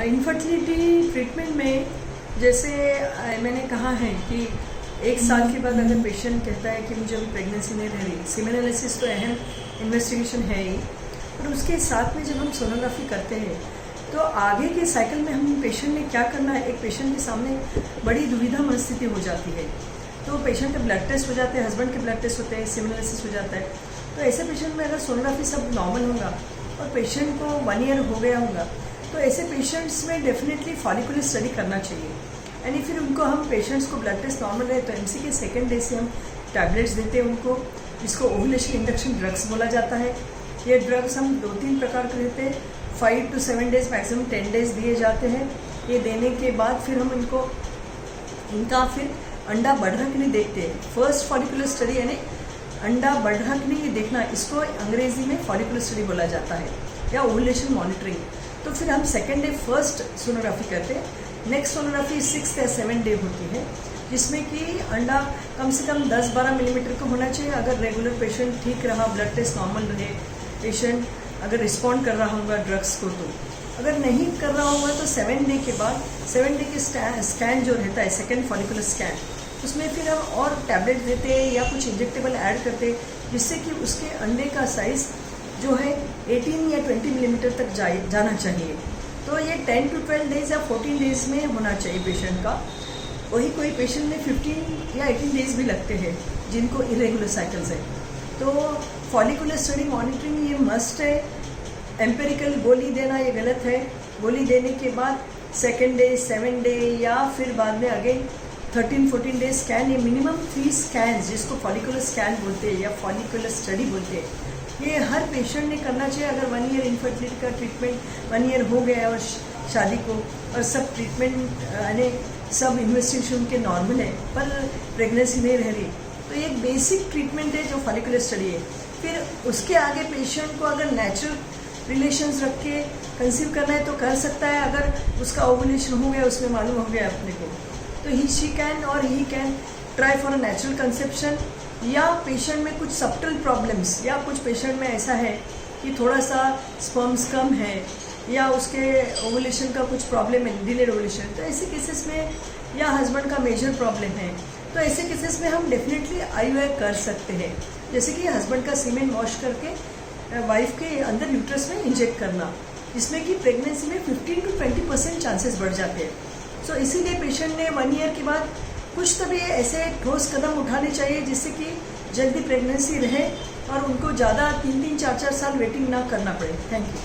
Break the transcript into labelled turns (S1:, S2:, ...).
S1: Infertility treatment में जैसे मैंने कहा है कि 1 साल के बाद अगर पेशेंट कहता है कि मुझे अभी प्रेगनेंसी नहीं रह रही, सीमेन एनालिसिस तो अहम इन्वेस्टिगेशन है ही, और उसके साथ में जब हम सोनोग्राफी करते हैं तो आगे के साइकिल में हम पेशेंट ने क्या करना है, एक पेशेंट के सामने बड़ी दुविधा मनस्थिति हो जाती है। तो पेशेंट के ब्लड टेस्ट हो जाते हैं, हस्बैंड के ब्लड टेस्ट होते हैं, सीमेन एनालिसिस हो जाता है। तो ऐसे पेशेंट में अगर सोनोग्राफी सब नॉर्मल होगा और पेशेंट को 1 ईयर हो गया होगा तो ऐसे पेशेंट्स में डेफिनेटली फॉलिकुलर स्टडी करना चाहिए। यानी फिर उनको हम पेशेंट्स को ब्लड टेस्ट नॉर्मल रहे तो एमसी के सेकेंड डे से हम टैबलेट्स देते हैं उनको, जिसको ओवुलेशन इंडक्शन ड्रग्स बोला जाता है। ये ड्रग्स हम 2-3 प्रकार के देते हैं, 5 to 7 डेज, मैक्सिमम 10 डेज दिए जाते हैं। ये देने के बाद फिर हम इनका फिर अंडा बढ़ रहा कि नहीं देखते हैं। फर्स्ट फॉलिकुलर स्टडी यानी अंडा बढ़ रहा कि नहीं ये देखना, इसको अंग्रेजी में फॉलिकुलर स्टडी बोला जाता है या ओवुलेशन मॉनिटरिंग। तो फिर हम सेकेंड डे फर्स्ट सोनोग्राफी करते हैं। नेक्स्ट सोनोग्राफी 6 या 7 डे होती है, जिसमें कि अंडा कम से कम 10-12 मिलीमीटर का होना चाहिए। अगर रेगुलर पेशेंट ठीक रहा, ब्लड टेस्ट नॉर्मल रहे, पेशेंट अगर रिस्पॉन्ड कर रहा होगा ड्रग्स को, तो अगर नहीं कर रहा होगा तो 7 डे के बाद 7 डे के स्कैन जो रहता है, सेकेंड फॉलिकुलर स्कैन, उसमें फिर हम और टैबलेट देते हैं या कुछ इंजेक्टेबल ऐड करते हैं, जिससे कि उसके अंडे का साइज़ जो है 18 या 20 मिलीमीटर तक जाना चाहिए। तो ये 10 to 12 डेज या 14 डेज में होना चाहिए पेशेंट का। वही कोई पेशेंट में 15 या 18 डेज भी लगते हैं जिनको इरेगुलर साइकिल्स है। तो फॉलिकुलर स्टडी मॉनिटरिंग ये मस्ट है। एम्पेरिकल गोली देना ये गलत है। गोली देने के बाद सेकेंड डे, 7 डे या फिर बाद में अगेन 13-14 डेज स्कैन, ये मिनिमम 3 स्कैन जिसको फॉलिकुलर स्कैन बोलते हैं या फॉलिकुलर स्टडी बोलते हैं, ये हर पेशेंट ने करना चाहिए। अगर 1 ईयर इनफर्टिलिटी का ट्रीटमेंट 1 ईयर हो गया और शादी को, और सब ट्रीटमेंट यानी सब इन्वेस्टिगेशन के नॉर्मल है पर प्रेगनेंसी नहीं रह रही, तो ये एक बेसिक ट्रीटमेंट है जो फॉलिकुलर स्टडी है। फिर उसके आगे पेशेंट को अगर नेचुरल रिलेशंस रख के कंसीव करना है तो कर सकता है। अगर उसका ओवुलेशन हो गया, उसमें मालूम हो गया अपने को, तो he can try for a natural conception. या पेशेंट में कुछ सब्टल प्रॉब्लम्स, या कुछ पेशेंट में ऐसा है कि थोड़ा सा स्पर्म्स कम है या उसके ओवुलेशन का कुछ प्रॉब्लम है, डिलेड ओवुलेशन, तो ऐसे केसेस में, या हस्बैंड का मेजर प्रॉब्लम है, तो ऐसे केसेस में हम डेफिनेटली IUI कर सकते हैं। जैसे कि हस्बैंड का सीमेन वॉश करके वाइफ के अंदर यूट्रस में इंजेक्ट करना, जिसमें कि प्रेगनेंसी में 15 to 20% चांसेस बढ़ जाते हैं। सो इसीलिए पेशेंट ने 1 ईयर के बाद कुछ तभी ऐसे ठोस कदम उठाने चाहिए जिससे कि जल्दी प्रेगनेंसी रहे और उनको ज़्यादा 3-4 साल वेटिंग ना करना पड़े। Thank you.